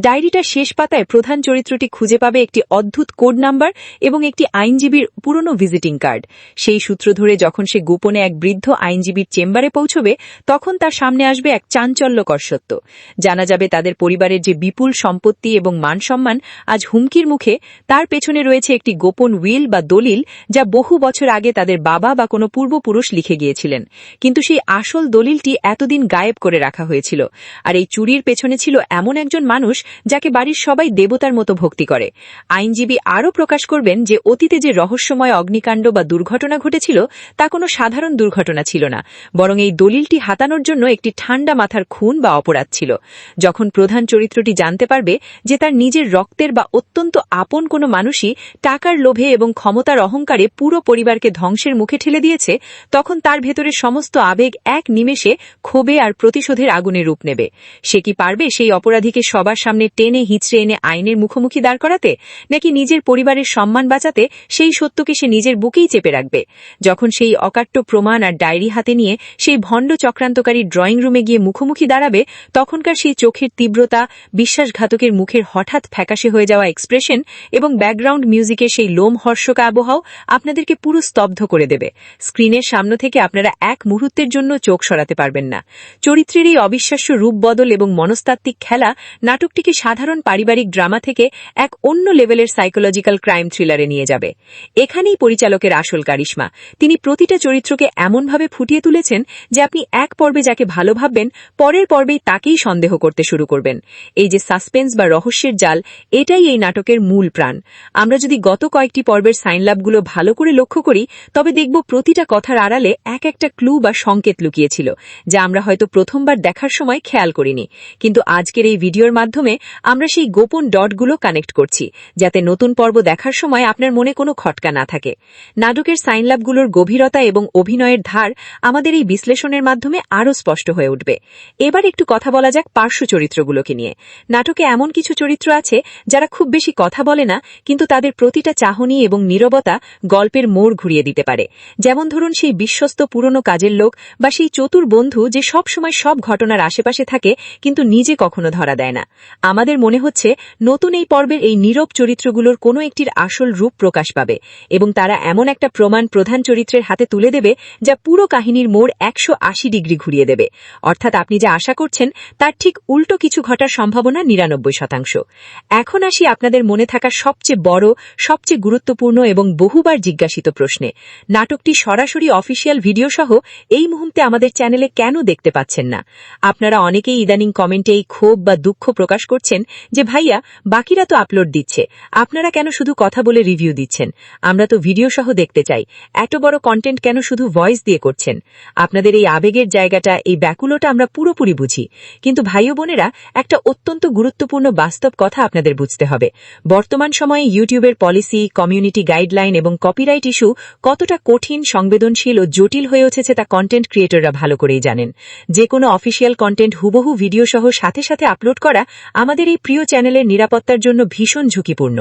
ডায়েরিটার শেষ পাতায় প্রধান চরিত্রটি খুঁজে পাবে একটি অদ্ভুত কোড নাম্বার এবং একটি আইনজীবীর পুরনো ভিজিটিং কার্ড। সেই সূত্র ধরে যখন সে গোপনে এক বৃদ্ধ আইনজীবীর চেম্বারে পৌঁছবে, তখন তার সামনে আসবে এক চাঞ্চল্যকর সত্য। জানা যাবে তাদের পরিবারের যে বিপুল সম্পত্তি এবং মানসম্মান আজ হুমকির মুখে, তার পেছনে রয়েছে একটি গোপন উইল বা দলিল, যা বহু বছর আগে তাদের বাবা বা কোনো পূর্বপুরুষ লিখে গিয়েছিলেন। কিন্তু সেই আসল দলিলটি এতদিন গায়েব করে রাখা হয়েছিল। আর এই চুরির পেছনে ছিল এমন একজন মানুষ যাকে বাড়ির সবাই দেবতার মতো ভক্তি করে। আইনজীবী আরও প্রকাশ করবেন যে অতীতে যে রহস্যময় অগ্নিকাণ্ড বা দুর্ঘটনা ঘটেছিল, তা কোনো সাধারণ দুর্ঘটনা ছিল না, বরং এই দলিলটি হাতানোর জন্য একটি ঠান্ডা মাথার খুন বা অপরাধ ছিল। যখন প্রধান চরিত্রটি জানতে পারবে যে তার নিজের রক্তের বা অত্যন্ত আপন কোনো মানুষই টাকার লোভে এবং ক্ষমতার অহংকারে পুরো পরিবারকে ধ্বংসের মুখে ঠেলে দিয়েছে, তখন তার ভেতরের সমস্ত আবেগ এক নিমেষে ক্ষোভে আর প্রতিশোধের আগুনে রূপ নেবে। সে কি পারবে সেই অপরাধীকে সবার সামনে টেনে হিঁচড়ে এনে আইনের মুখোমুখি দাঁড় করাতে, নাকি নিজের পরিবারের সম্মান বাঁচাতে সেই সত্যকে সে নিজের বুকেই চেপে রাখবে? যখন সেই অকাট্য প্রমাণ আর ডায়েরি হাতে নিয়ে সেই ভণ্ড চক্রান্তকারী ড্রয়িং রুমে গিয়ে মুখোমুখি দাঁড়াবে, তখনকার সেই চোখের তীব্রতা, বিশ্বাসঘাতকের মুখের হঠাৎ ফ্যাকাশে হয়ে যাওয়া এক্সপ্রেশন এবং ব্যাকগ্রাউন্ড মিউজিকের সেই লোমহর্ষক আবহাওয়া আপনাদেরকে পুরো স্তব্ধ করে দেবে। স্ক্রিনের সামনে থেকে আপনারা এক মুহূর্তের জন্য চোখ সরাতে পারবেন না। চরিত্রের এই অবিশ্বাস্য রূপ বদল এবং মনস্তাত্ত্বিক খেলা নাটকটিকে সাধারণ পারিবারিক ড্রামা থেকে এক অন্য লেভেলের সাইকোলজিক্যাল ক্রাইম থ্রিলারে নিয়ে যাবে। এখানেই পরিচালকের আসল কারিশমা। তিনি প্রতিটা চরিত্রকে এমনভাবে ফুটিয়ে তুলেছেন যে আপনি এক পর্বে যাকে ভালো ভাববেন, পরের পর্বেই তাকেই সন্দেহ করতে শুরু করবেন। এই যে সাসপেন্স বা রহস্যের জাল, এটাই এই নাটকের মূল প্রাণ। আমরা যদি গত কয়েকটি পর্বের সাইনলাভগুলো ভালো করে লক্ষ্য করি, তবে দেখব প্রতিটা কথার আড়ালে এক একটা ক্লু বা সংকেত লুকিয়েছিল, যা আমরা হয়তো প্রথমবার দেখার সময় খেয়াল করিনি। কিন্তু আজকের এই ভিডিওর মাধ্যমে আমরা সেই গোপন ডটগুলো কানেক্ট করছি, যাতে নতুন পর্ব দেখার সময় আপনার মনে কোনো খটকা না থাকে। নাটকের সাইনলাভগুলোর গভীরতা এবং অভিনয়ের ধার আমাদের এই বিশ্লেষণের মাধ্যমে আরও স্পষ্ট হয়ে উঠবে। এবার একটু কথা বলা যাক পার্শ্ব চরিত্রগুলোকে নিয়ে। নাটকে এমন কিছু চরিত্র আছে যারা খুব বেশি কথা বলে না, কিন্তু তাদের প্রতিটা চাহনি এবং নীরবতা গল্পের মোড় ঘুরিয়ে দিতে পারে। যেমন ধরুন সেই বিশ্বস্ত পুরনো কাজের লোক বা সেই চতুর বন্ধু যে সব সময় সব ঘটনার আশেপাশে থাকে কিন্তু নিজে কখনো ধরা দেয় না। আমাদের মনে হচ্ছে নতুন এই পর্বের এই নীরব চরিত্রগুলোর কোনো একটির আসল রূপ প্রকাশ পাবে এবং তারা এমন একটা প্রমাণ প্রধান চরিত্রের হাতে তুলে দেবে যা পুরো কাহিনীর মোড় 180 ডিগ্রি ঘুরিয়ে দেবে। অর্থাৎ আপনি যা আশা করছেন তার ঠিক উল্টো কিছু ঘটার সম্ভাবনা 99%। এখন আসি আপনাদের মনে থাকা সবচেয়ে বড়, সবচেয়ে গুরুত্বপূর্ণ এবং বহুবার জিজ্ঞাসিত প্রশ্নে। নাটকটি সরাসরি অফিসিয়াল ভিডিও সহ এই মুহূর্তে আমাদের চ্যানেলে কেন দেখতে পাচ্ছেন না? আপনারা অনেকেই ইদানিং কমেন্টে এই ক্ষোভ বা দুঃখ প্রকাশ করছেন যে ভাইয়া, বাকিরা তো আপলোড দিচ্ছে, আপনারা কেন শুধু কথা বলে রিভিউ দিচ্ছেন? আমরা তো ভিডিও সহ দেখতে চাই, এত বড় কন্টেন্ট কেন শুধু ভয়েস দিয়ে করছেন? আপনাদের এই আবেগের জায়গাটা, এই ব্যাকুলতা আমরা পুরোপুরি বুঝি। কিন্তু ভাই ও বোনেরা, একটা অত্যন্ত গুরুত্বপূর্ণ বাস্তব কথা আপনাদের বুঝতে হবে। বর্তমান সময়ে ইউটিউবের পলিসি, কমিউনিটি গাইডলাইন এবং কপিরাইট ইস্যু কতটা কঠিন, সংবেদনশীল ও জটিল হয়ে উঠেছে তা কন্টেন্ট ক্রিয়েটররা ভালো করেই জানেন। যে কোনো অফিসিয়াল কন্টেন্ট হুবহু ভিডিও সহ সাথে সাথে আপলোড করা আমাদের এই প্রিয় চ্যানেলের নিরাপত্তার জন্য ভীষণ ঝুঁকিপূর্ণ।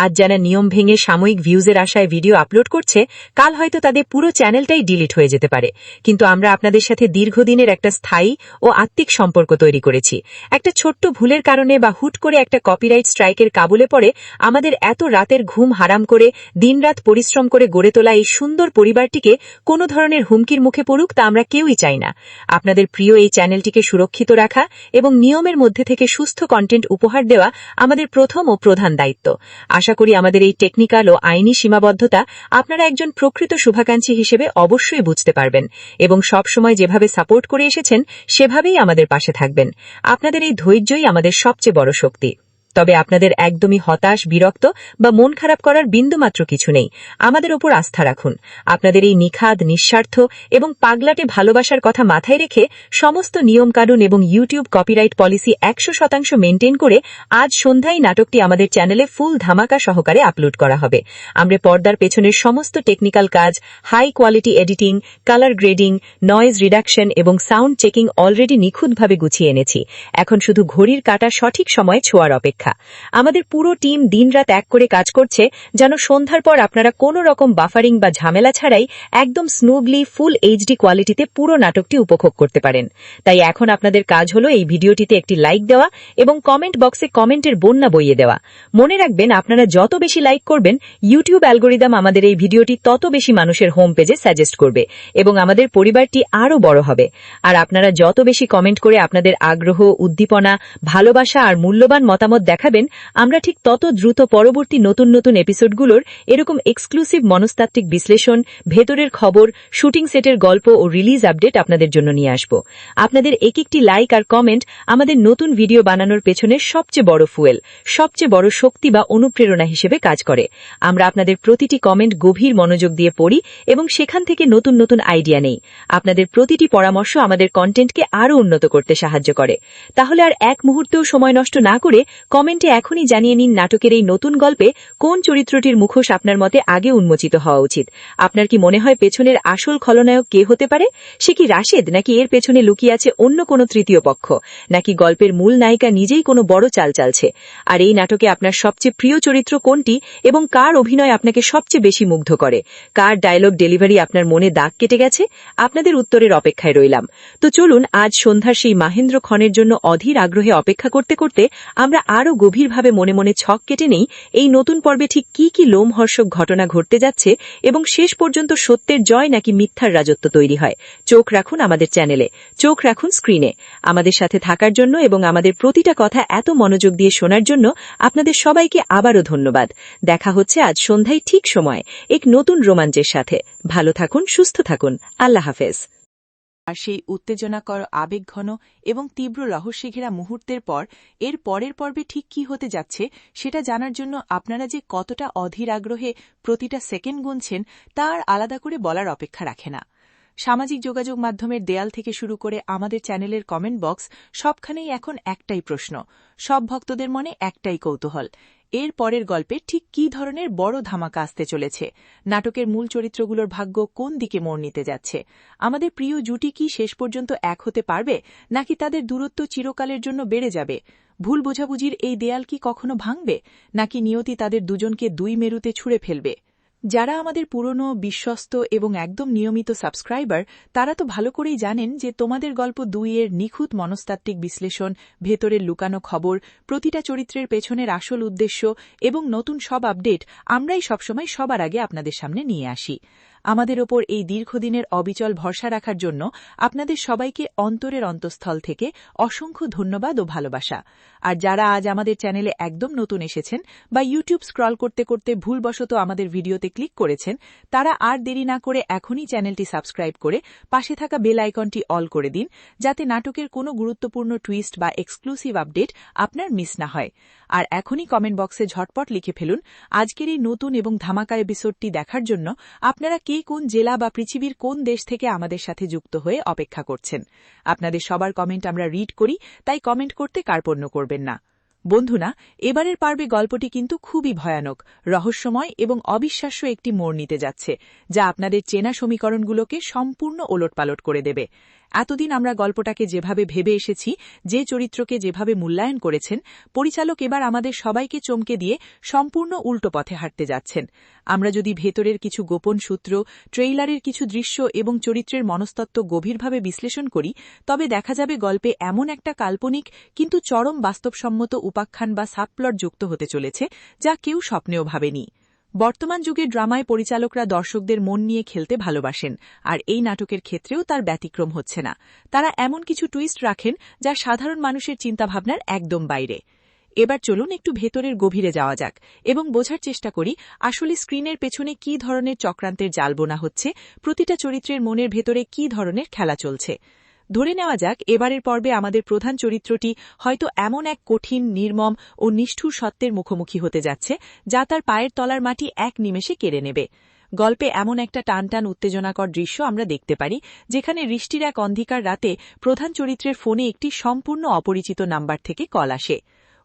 আজ যারা নিয়ম ভেঙে সাময়িক ভিউজের আশায় ভিডিও আপলোড করছে, কাল হয়তো তাদের পুরো চ্যানেলটাই ডিলিট হয়ে যেতে পারে। কিন্তু আমরা আপনাদের সাথে দীর্ঘদিনের একটা স্থায়ী ও আত্মিক সম্পর্ক তৈরি করেছি। একটা ছোট্ট ভুলের কারণে বা হুট করে একটা কপিরাইট স্ট্রাইকের কাবুলে পড়ে আমাদের এত রাতের ঘুম হারাম করে দিনরাত পরিশ্রম করে গড়ে তোলা এই সুন্দর পরিবারটিকে কোনো ধরনের হুমকির মুখে পড়ুক, তা আমরা কেউই চাই না। আপনাদের প্রিয় এই চ্যানেলটিকে সুরক্ষিত রাখা এবং নিয়মের মধ্যে থেকে সুস্থ কন্টেন্ট উপহার দেওয়া আমাদের প্রথম ও প্রধান দায়িত্ব। আশা করি আমাদের এই টেকনিক্যাল ও আইনি সীমাবদ্ধতা আপনারা একজন প্রকৃত শুভাকাঙ্ক্ষী হিসেবে অবশ্যই বুঝতে পারবেন এবং সবসময় যেভাবে সাপোর্ট করে এসেছেন সেভাবেই আমাদের পাশে থাকবেন। আপনাদের এই ধৈর্যই আমাদের সবচেয়ে বড় শক্তি। তবে আপনাদের একদমই হতাশ, বিরক্ত বা মন খারাপ করার বিন্দুমাত্র কিছু নেই। আমাদের ওপর আস্থা রাখুন। আপনাদের এই নিখাদ, নিঃস্বার্থ এবং পাগলাটে ভালোবাসার কথা মাথায় রেখে সমস্ত নিয়মকানুন এবং ইউটিউব কপিরাইট পলিসি 100% মেনটেন করে আজ সন্ধ্যায় নাটকটি আমাদের চ্যানেলে ফুল ধামাকা সহকারে আপলোড করা হবে। আমরা পর্দার পেছনের সমস্ত টেকনিক্যাল কাজ, high quality editing, colour grading, noise reduction এবং সাউন্ড চেকিং অলরেডি নিখুঁতভাবে গুছিয়ে এনেছি। এখন শুধু ঘড়ির কাঁটা সঠিক সময়ে ছোঁয়ার অপেক্ষা। আমাদের পুরো টিম দিনরাত এক করে কাজ করছে যেন সন্ধ্যার পর আপনারা কোনো রকম বাফারিং বা ঝামেলা ছাড়াই একদম স্মুথলি ফুল এইচডি কোয়ালিটিতে পুরো নাটকটি উপভোগ করতে পারেন। তাই এখন আপনাদের কাজ হলো এই ভিডিওটিতে একটি লাইক দেওয়া এবং কমেন্ট বক্সে কমেন্টের বন্যা বইয়ে দেওয়া। মনে রাখবেন, আপনারা যত বেশি লাইক করবেন, ইউটিউব অ্যালগোরিদম আমাদের এই ভিডিওটি তত বেশি মানুষের হোম পেজে সাজেস্ট করবে এবং আমাদের পরিবারটি আরও বড় হবে। আর আপনারা যত বেশি কমেন্ট করে আপনাদের আগ্রহ, উদ্দীপনা, ভালোবাসা আর মূল্যবান মতামত দেখাবেন, আমরা ঠিক তত দ্রুত পরবর্তী নতুন নতুন এপিসোডগুলোর এরকম এক্সক্লুসিভ মনস্তাত্ত্বিক বিশ্লেষণ, ভেতরের খবর, শুটিং সেটের গল্প ও রিলিজ আপডেট আপনাদের জন্য নিয়ে আসব। আপনাদের একটি লাইক আর কমেন্ট আমাদের নতুন ভিডিও বানানোর পেছনে সবচেয়ে বড় ফুয়েল, সবচেয়ে বড় শক্তি বা অনুপ্রেরণা হিসেবে কাজ করে। আমরা আপনাদের প্রতিটি কমেন্ট গভীর মনোযোগ দিয়ে পড়ি এবং সেখান থেকে নতুন নতুন আইডিয়া নেই। আপনাদের প্রতিটি পরামর্শ আমাদের কন্টেন্টকে আরও উন্নত করতে সাহায্য করে। তাহলে আর এক মুহূর্তেও সময় নষ্ট না করে কমেন্টে এখনই জানিয়ে নিন নাটকের এই নতুন গল্পে কোন চরিত্রটির মুখোশ আপনার মতে আগে উন্মোচিত হওয়া উচিত। আপনার কি মনে হয় পেছনের আসল খলনায়ক কে হতে পারে? সে কি রাশেদ, নাকি এর পেছনে লুকিয়ে আছে অন্য কোনো তৃতীয় পক্ষ, নাকি গল্পের মূল নায়িকা নিজেই কোনো বড় চাল চালছে? আর এই নাটকে আপনার সবচেয়ে প্রিয় চরিত্র কোনটি এবং কার অভিনয় আপনাকে সবচেয়ে বেশি মুগ্ধ করে? কার ডায়লগ ডেলিভারি আপনার মনে দাগ কেটে গেছে? আপনাদের উত্তরের অপেক্ষায় রইলাম। তো চলুন, আজ সন্ধ্যার সেই মাহেন্দ্র ক্ষণের জন্য অধীর আগ্রহে অপেক্ষা করতে করতে আমরা আরও গভীরভাবে মনে মনে ছক কেটে নেই এই নতুন পর্বে ঠিক কি কি লোমহর্ষক ঘটনা ঘটতে যাচ্ছে এবং শেষ পর্যন্ত সত্যের জয় নাকি মিথ্যার রাজত্ব তৈরি হয়। চোখ রাখুন আমাদের চ্যানেলে, চোখ রাখুন স্ক্রিনে। আমাদের সাথে থাকার জন্য এবং আমাদের প্রতিটা কথা এত মনোযোগ দিয়ে শোনার জন্য আপনাদের সবাইকে আবারও ধন্যবাদ। দেখা হচ্ছে আজ সন্ধ্যায় ঠিক সময় এক নতুন রোমাঞ্চের সাথে। ভালো থাকুন, সুস্থ থাকুন। আল্লাহ হাফেজ। আর সেই উত্তেজনাকর, আবেগঘন এবং তীব্র রহস্যঘেরা মুহূর্তের পর এর পরের পর্বে ঠিক কি হতে যাচ্ছে সেটা জানার জন্য আপনারা যে কতটা অধীর আগ্রহে প্রতিটা সেকেন্ড গুনছেন তা আর আলাদা করে বলার অপেক্ষা রাখে না। সামাজিক যোগাযোগ মাধ্যমের দেয়াল থেকে শুরু করে আমাদের চ্যানেলের কমেন্ট বক্স, সবখানেই এখন একটাই প্রশ্ন, সব ভক্তদের মনে একটাই কৌতূহল, এর পরের গল্পে ঠিক কী ধরনের বড় ধামাকা আসতে চলেছে? নাটকের মূল চরিত্রগুলোর ভাগ্য কোন দিকে মোড় নিতে যাচ্ছে? আমাদের প্রিয় জুটি কি শেষ পর্যন্ত এক হতে পারবে, নাকি তাদের দূরত্ব চিরকালের জন্য বেড়ে যাবে? ভুল বোঝাবুঝির এই দেয়াল কি কখনো ভাঙবে, নাকি নিয়তি তাদের দুজনকে দুই মেরুতে ছুঁড়ে ফেলবে? যারা আমাদের পুরনো, বিশ্বস্ত এবং একদম নিয়মিত সাবস্ক্রাইবার, তারা তো ভালো করেই জানেন যে তোমাদের গল্প 2 এর নিখুঁত মনস্তাত্ত্বিক বিশ্লেষণ, ভেতরের লুকানো খবর, প্রতিটা চরিত্রের পেছনের আসল উদ্দেশ্য এবং নতুন সব আপডেট আমরাই সবসময় সবার আগে আপনাদের সামনে নিয়ে আসি। আমাদের ওপর এই দীর্ঘদিনের অবিচল ভরসা রাখার জন্য আপনাদের সবাইকে অন্তরের অন্তঃস্থল থেকে অসংখ্য ধন্যবাদ ও ভালোবাসা। আর যারা আজ আমাদের চ্যানেলে একদম নতুন এসেছেন বা ইউটিউব স্ক্রল করতে করতে ভুলবশত আমাদের ভিডিওতে ক্লিক করেছেন, তারা আর দেরি না করে এখনই চ্যানেলটি সাবস্ক্রাইব করে পাশে থাকা বেল আইকনটি অল করে দিন, যাতে নাটকের কোনো গুরুত্বপূর্ণ টুইস্ট বা এক্সক্লুসিভ আপডেট আপনার মিস না হয়। আর এখনই কমেন্ট বক্সে ঝটপট লিখে ফেলুন আজকের এই নতুন এবং ধামাকা এপিসোডটি দেখার জন্য আপনারা কে কোন জেলা বা পৃথিবীর কোন দেশ থেকে আমাদের সাথে যুক্ত হয়ে অপেক্ষা করছেন। আপনাদের সবার কমেন্ট আমরা রিড করি, তাই কমেন্ট করতে কার্পণ্য করবেন না। বন্ধুরা, এবারের পর্বে গল্পটি কিন্তু খুবই ভয়ানক, রহস্যময় এবং অবিশ্বাস্য একটি মোড় নিতে যাচ্ছে, যা আপনাদের চেনা সমীকরণগুলোকে সম্পূর্ণ ওলটপালট করে দেবে। এতদিন আমরা গল্পটাকে যেভাবে ভেবে এসেছি, যে চরিত্রকে যেভাবে মূল্যায়ন করেছেন, পরিচালক এবার আমাদের সবাইকে চমকে দিয়ে সম্পূর্ণ উল্টো পথে হাঁটতে যাচ্ছেন। আমরা যদি ভেতরের কিছু গোপন সূত্র, ট্রেইলারের কিছু দৃশ্য এবং চরিত্রের মনস্তত্ত্ব গভীরভাবে বিশ্লেষণ করি, তবে দেখা যাবে গল্পে এমন একটা কাল্পনিক কিন্তু চরম বাস্তবসম্মত উপাখ্যান বা সাবপ্লট যুক্ত হতে চলেছে, যা কেউ স্বপ্নেও ভাবেনি। বর্তমান যুগের ড্রামায় পরিচালকরা দর্শকদের মন নিয়ে খেলতে ভালোবাসেন, আর এই নাটকের ক্ষেত্রেও তার ব্যতিক্রম হচ্ছে না। তারা এমন কিছু টুইস্ট রাখেন যা সাধারণ মানুষের চিন্তাভাবনার একদম বাইরে। এবার চলুন একটু ভেতরের গভীরে যাওয়া যাক এবং বোঝার চেষ্টা করি আসলে স্ক্রিনের পেছনে কী ধরনের চক্রান্তের জাল বোনা হচ্ছে, প্রতিটা চরিত্রের মনের ভেতরে কী ধরনের খেলা চলছে। ধরে নেওয়া যাক এবারের পর্বে আমাদের প্রধান চরিত্রটি হয়তো এমন এক কঠিন, নির্মম ও নিষ্ঠুর সত্যের মুখোমুখি হতে যাচ্ছে যা তার পায়ের তলার মাটি এক নিমেষে কেড়ে নেবে। গল্পে এমন একটা টানটান উত্তেজনাকর দৃশ্য আমরা দেখতে পারি যেখানে বৃষ্টির এক অন্ধকার রাতে প্রধান চরিত্রের ফোনে একটি সম্পূর্ণ অপরিচিত নাম্বার থেকে কল আসে।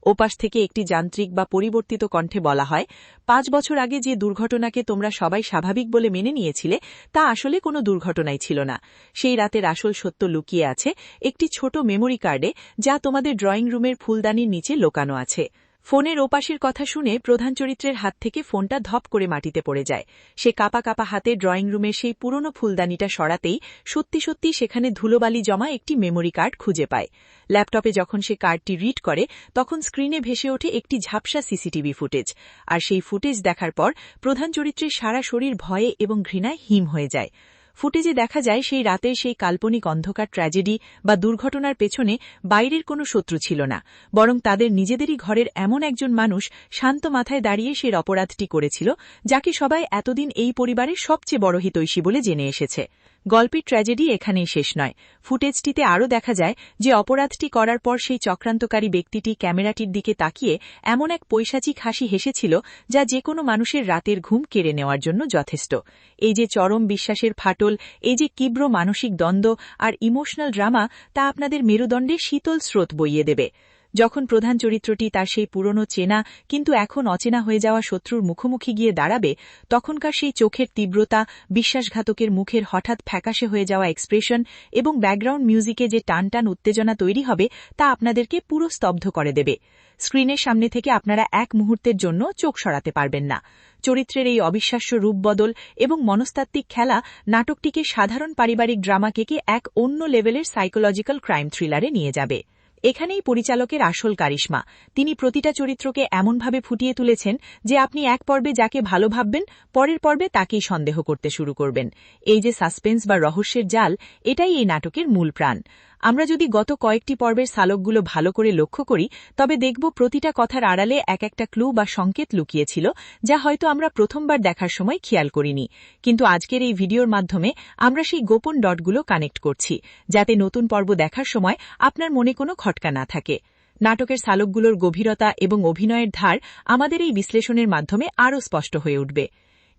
ওপাশ থেকে একটি যান্ত্রিক বা পরিবর্তিত কণ্ঠে বলা হয়, 5 বছর আগে যে দুর্ঘটনাকে তোমরা সবাই স্বাভাবিক বলে মেনে নিয়েছিলে তা আসলে কোনো দুর্ঘটনাই ছিল না। সেই রাতের আসল সত্য লুকিয়ে আছে একটি ছোট মেমোরি কার্ডে, যা তোমাদের ড্রয়িং রুমের ফুলদানির নিচে লুকানো আছে। ফোনের ওপাশের কথা শুনে প্রধান চরিত্রের হাত থেকে ফোনটা ধপ করে মাটিতে পড়ে যায়। সে কাপা কাপা হাতে ড্রয়িং রুমের সেই পুরনো ফুলদানিটা সরাতেই সত্যি সত্যি সেখানে ধুলোবালি জমা একটি মেমোরি কার্ড খুঁজে পায়। ল্যাপটপে যখন সে কার্ডটি রিড করে তখন স্ক্রিনে ভেসে ওঠে একটি ঝাপসা সিসিটিভি ফুটেজ। আর সেই ফুটেজ দেখার পর প্রধান চরিত্রের সারা শরীর ভয়ে এবং ঘৃণায় হিম হয়ে যায়। ফুটেজে দেখা যায় সেই রাতের সেই কাল্পনিক অন্ধকার ট্র্যাজেডি বা দুর্ঘটনার পেছনে বাইরের কোনো শত্রু ছিল না, বরং তাদের নিজেদেরই ঘরের এমন একজন মানুষ শান্ত মাথায় দাঁড়িয়ে সে অপরাধটি করেছিল, যাকে সবাই এতদিন এই পরিবারের সবচেয়ে বড় হিতৈষী বলে জেনে এসেছে। গল্পের ট্র্যাজেডি এখানেই শেষ নয়। ফুটেজটিতে আরও দেখা যায় যে অপরাধটি করার পর সেই চক্রান্তকারী ব্যক্তিটি ক্যামেরাটির দিকে তাকিয়ে এমন এক পৈশাচিক হাসি হেসেছিল যা যে কোনো মানুষের রাতের ঘুম কেড়ে নেওয়ার জন্য যথেষ্ট। এই যে চরম বিশ্বাসের ফাটল, এই যে তীব্র মানসিক দ্বন্দ্ব আর ইমোশনাল ড্রামা, তা আপনাদের মেরুদণ্ডে শীতল স্রোত বইয়ে দেবে। যখন প্রধান চরিত্রটি তার সেই পুরনো চেনা কিন্তু এখন অচেনা হয়ে যাওয়া শত্রুর মুখোমুখি গিয়ে দাঁড়াবে, তখনকার সেই চোখের তীব্রতা, বিশ্বাসঘাতকের মুখের হঠাৎ ফ্যাকাশে হয়ে যাওয়া এক্সপ্রেশন এবং ব্যাকগ্রাউন্ড মিউজিকে যে টানটান উত্তেজনা তৈরি হবে তা আপনাদেরকে পুরো স্তব্ধ করে দেবে। স্ক্রিনের সামনে থেকে আপনারা এক মুহূর্তের জন্য চোখ সরাতে পারবেন না। চরিত্রের এই অবিশ্বাস্য রূপবদল এবং মনস্তাত্ত্বিক খেলা নাটকটিকে সাধারণ পারিবারিক ড্রামা থেকে এক অন্য লেভেলের সাইকোলজিক্যাল ক্রাইম থ্রিলারে নিয়ে যাবে। এখানেই পরিচালকের আসল কারিশমা। তিনি প্রতিটা চরিত্রকে এমনভাবে ফুটিয়ে তুলেছেন যে আপনি এক পর্বে যাকে ভালো ভাববেন, পরের পর্বে তাকেই সন্দেহ করতে শুরু করবেন। এই যে সাসপেন্স বা রহস্যের জাল, এটাই এই নাটকের মূল প্রাণ। আমরা যদি গত কয়েকটি পর্বের সালকগুলো ভালো করে লক্ষ্য করি তবে দেখব প্রতিটা কথার আড়ালে এক একটা ক্লু বা সংকেত লুকিয়েছিল, যা হয়তো আমরা প্রথমবার দেখার সময় খেয়াল করিনি। কিন্তু আজকের এই ভিডিওর মাধ্যমে আমরা সেই গোপন ডটগুলো কানেক্ট করছি, যাতে নতুন পর্ব দেখার সময় আপনার মনে কোনো খটকা না থাকে। নাটকের সালকগুলোর গভীরতা এবং অভিনয়ের ধার আমাদের এই বিশ্লেষণের মাধ্যমে আরও স্পষ্ট হয়ে উঠবে।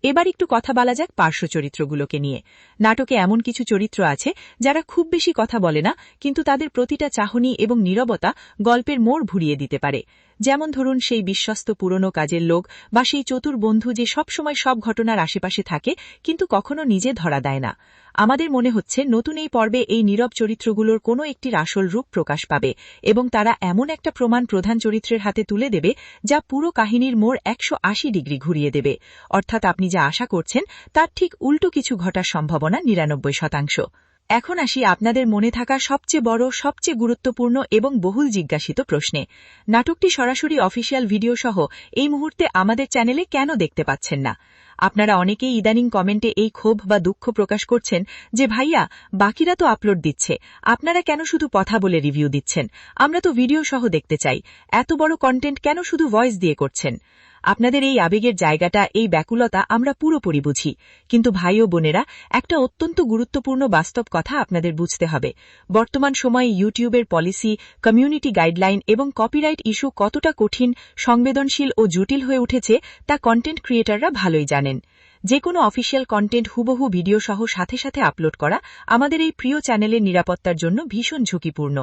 এবার একটু কথা বলা যাক পার্শ্ব চরিত্রগুলোকে নিয়ে। নাটকে এমন কিছু চরিত্র আছে যারা খুব বেশি কথা বলে না, কিন্তু তাদের প্রতিটা চাহনি এবং নীরবতা গল্পের মোড় ঘুরিয়ে দিতে পারে। যেমন ধরুন সেই বিশ্বস্ত পুরনো কাজের লোক বা সেই চতুর বন্ধু যে সবসময় সব ঘটনার আশেপাশে থাকে কিন্তু কখনো নিজে ধরা দেয় না। আমাদের মনে হচ্ছে নতুন এই পর্বে এই নীরব চরিত্রগুলোর কোনো একটির আসল রূপ প্রকাশ পাবে এবং তারা এমন একটা প্রমাণ প্রধান চরিত্রের হাতে তুলে দেবে যা পুরো কাহিনীর মোড় 180 ডিগ্রি ঘুরিয়ে দেবে। অর্থাৎ আপনি যা আশা করছেন তার ঠিক উল্টো কিছু ঘটার সম্ভাবনা 99%। এখন আসি আপনাদের মনে থাকা সবচেয়ে বড়, সবচেয়ে গুরুত্বপূর্ণ এবং বহুল জিজ্ঞাসিত প্রশ্নে। নাটকটি সরাসরি অফিসিয়াল ভিডিও সহ এই মুহূর্তে আমাদের চ্যানেলে কেন দেখতে পাচ্ছেন না? আপনারা অনেকেই ইদানিং কমেন্টে এই ক্ষোভ বা দুঃখ প্রকাশ করছেন যে ভাইয়া, বাকিরা তো আপলোড দিচ্ছে, আপনারা কেন শুধু কথা বলে রিভিউ দিচ্ছেন? আমরা তো ভিডিও সহ দেখতে চাই, এত বড় কন্টেন্ট কেন শুধু ভয়েস দিয়ে করছেন? আপনাদের এই আবেগের জায়গাটা, এই ব্যাকুলতা আমরা পুরোপুরি বুঝি। কিন্তু ভাই ও বোনেরা, একটা অত্যন্ত গুরুত্বপূর্ণ বাস্তব কথা আপনাদের বুঝতে হবে। বর্তমান সময়ে ইউটিউবের পলিসি, কমিউনিটি গাইডলাইন এবং কপিরাইট ইস্যু কতটা কঠিন, সংবেদনশীল ও জটিল হয়ে উঠেছে তা কন্টেন্ট ক্রিয়েটররা ভালোই জানেন। যে কোনো অফিসিয়াল কন্টেন্ট হুবহু ভিডিও সহ সাথে সাথে আপলোড করা আমাদের এই প্রিয় চ্যানেলের নিরাপত্তার জন্য ভীষণ ঝুঁকিপূর্ণ।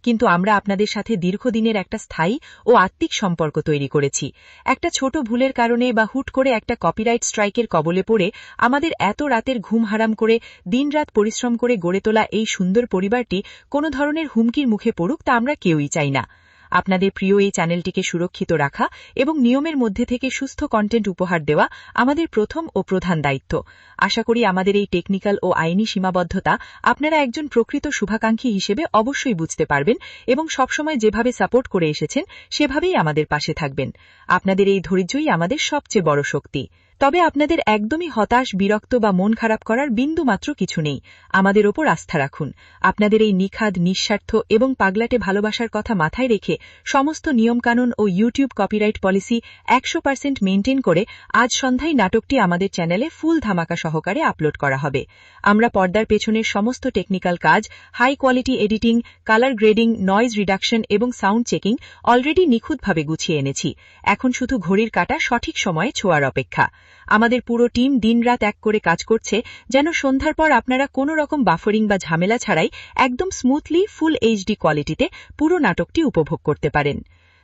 কিন্তু আমরা আপনাদের সাথে দীর্ঘদিনের একটা স্থায়ী ও আত্মিক সম্পর্ক তৈরি করেছি। একটা ছোট ভুলের কারণে বা হুট করে একটা কপিরাইট স্ট্রাইকের কবলে পড়ে আমাদের এত রাতের ঘুম হারাম করে দিনরাত পরিশ্রম করে গড়ে তোলা এই সুন্দর পরিবারটি কোনো ধরনের হুমকির মুখে পড়ুক তা আমরা কেউই চাই না। আপনাদের প্রিয় এই চ্যানেলটিকে সুরক্ষিত রাখা এবং নিয়মের মধ্যে থেকে সুস্থ কন্টেন্ট উপহার দেওয়া আমাদের প্রথম ও প্রধান দায়িত্ব। আশা করি আমাদের এই টেকনিক্যাল ও আইনি সীমাবদ্ধতা আপনারা একজন প্রকৃত শুভাকাঙ্ক্ষী হিসেবে অবশ্যই বুঝতে পারবেন এবং সবসময় যেভাবে সাপোর্ট করে এসেছেন সেভাবেই আমাদের পাশে থাকবেন। আপনাদের এই ধৈর্যই আমাদের সবচেয়ে বড় শক্তি। তবে আপনাদের একদমই হতাশ, বিরক্ত বা মন খারাপ করার বিন্দুমাত্র কিছু নেই। আমাদের ওপর আস্থা রাখুন। আপনাদের এই নিখাদ, নিঃস্বার্থ এবং পাগলাটে ভালোবাসার কথা মাথায় রেখে সমস্ত নিয়মকানুন ও ইউটিউব কপিরাইট পলিসি 100% মেনটেন করে আজ সন্ধ্যায় নাটকটি আমাদের চ্যানেলে ফুল ধামাকা সহকারে আপলোড করা হবে। আমরা পর্দার পেছনের সমস্ত টেকনিক্যাল কাজ, high quality editing, colour grading, noise reduction এবং সাউন্ড চেকিং অলরেডি নিখুঁতভাবে গুছিয়ে এনেছি। এখন শুধু ঘড়ির কাঁটা সঠিক সময়ে ছোঁয়ার অপেক্ষা। আমাদের পুরো টিম দিনরাত এক করে কাজ করছে যেন সন্ধ্যার পর আপনারা কোনো রকম বাফারিং বা ঝামেলা ছাড়াই একদম স্মুথলি ফুল এইচডি কোয়ালিটিতে পুরো নাটকটি উপভোগ করতে পারেন।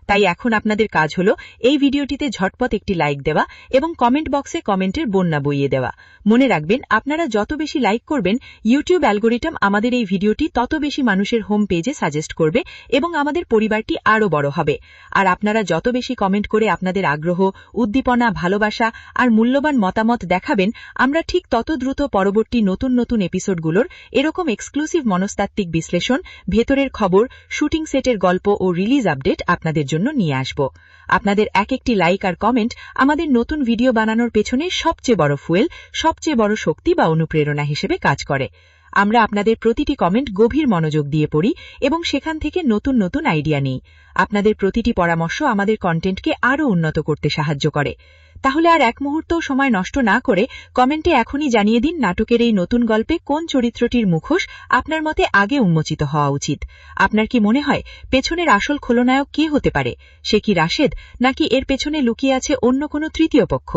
তাই এখন আপনাদের কাজ হল এই ভিডিওটিতে ঝটপট একটি লাইক দেওয়া এবং কমেন্ট বক্সে কমেন্টের বন্যা বইয়ে দেওয়া। মনে রাখবেন, আপনারা যত বেশি লাইক করবেন, ইউটিউব অ্যালগোরিদম আমাদের এই ভিডিওটি তত বেশি মানুষের হোম পেজে সাজেস্ট করবে এবং আমাদের পরিবারটি আরও বড় হবে। আর আপনারা যত বেশি কমেন্ট করে আপনাদের আগ্রহ, উদ্দীপনা, ভালোবাসা আর মূল্যবান মতামত দেখাবেন, আমরা ঠিক তত দ্রুত পরবর্তী নতুন নতুন এপিসোডগুলোর এরকম এক্সক্লুসিভ মনস্তাত্ত্বিক বিশ্লেষণ, ভেতরের খবর, শুটিং সেটের গল্প ও রিলিজ আপডেট আপনাদের জন্য নিয়ে আসব। আপনাদের এক একটি লাইক আর কমেন্ট আমাদের নতুন ভিডিও বানানোর পেছনে সবচেয়ে বড় ফুয়েল, সবচেয়ে বড় শক্তি বা অনুপ্রেরণা হিসেবে কাজ করে। আমরা আপনাদের প্রতিটি কমেন্ট গভীর মনোযোগ দিয়ে পড়ি এবং সেখান থেকে নতুন নতুন আইডিয়া নিই। আপনাদের প্রতিটি পরামর্শ আমাদের কন্টেন্টকে আরও উন্নত করতে সাহায্য করে। তাহলে আর এক মুহূর্তও সময় নষ্ট না করে কমেন্টে এখনই জানিয়ে দিন নাটকের এই নতুন গল্পে কোন চরিত্রটির মুখোশ আপনার মতে আগে উন্মোচিত হওয়া উচিত। আপনার কি মনে হয় পেছনের আসল খলনায়ক কে হতে পারে? সে কি রাশেদ, নাকি এর পেছনে লুকিয়ে আছে অন্য কোনো তৃতীয় পক্ষ,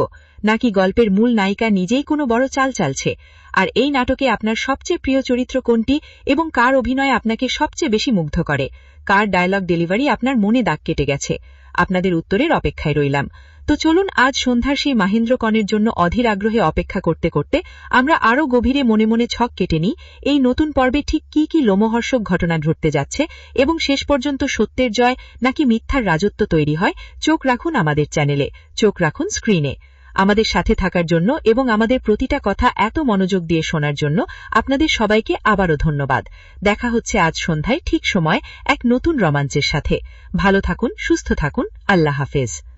নাকি গল্পের মূল নায়িকা নিজেই কোনো বড় চাল চালছে? আর এই নাটকে আপনার সবচেয়ে প্রিয় চরিত্র কোনটি এবং কার অভিনয় আপনাকে সবচেয়ে বেশি মুগ্ধ করে? কার ডায়লগ ডেলিভারি আপনার মনে দাগ কেটে গেছে? আপনাদের উত্তরের অপেক্ষায় রইলাম। তো চলুন আজ সন্ধ্যার সেই মাহেন্দ্রকণের জন্য অধীর আগ্রহে অপেক্ষা করতে করতে আমরা আরও গভীরে মনে মনে ছক কেটে নিই এই নতুন পর্বে ঠিক কি কি লোমহর্ষক ঘটনা ঘটতে যাচ্ছে এবং শেষ পর্যন্ত সত্যের জয় নাকি মিথ্যার রাজত্ব তৈরি হয়। চোখ রাখুন আমাদের চ্যানেলে, চোখ রাখুন স্ক্রিনে। আমাদের সাথে থাকার জন্য এবং আমাদের প্রতিটা কথা এত মনোযোগ দিয়ে শোনার জন্য আপনাদের সবাইকে আবারও ধন্যবাদ। দেখা হচ্ছে আজ সন্ধ্যায় ঠিক সময় এক নতুন রোমাঞ্চের সাথে। ভালো থাকুন, সুস্থ থাকুন। আল্লাহ হাফেজ।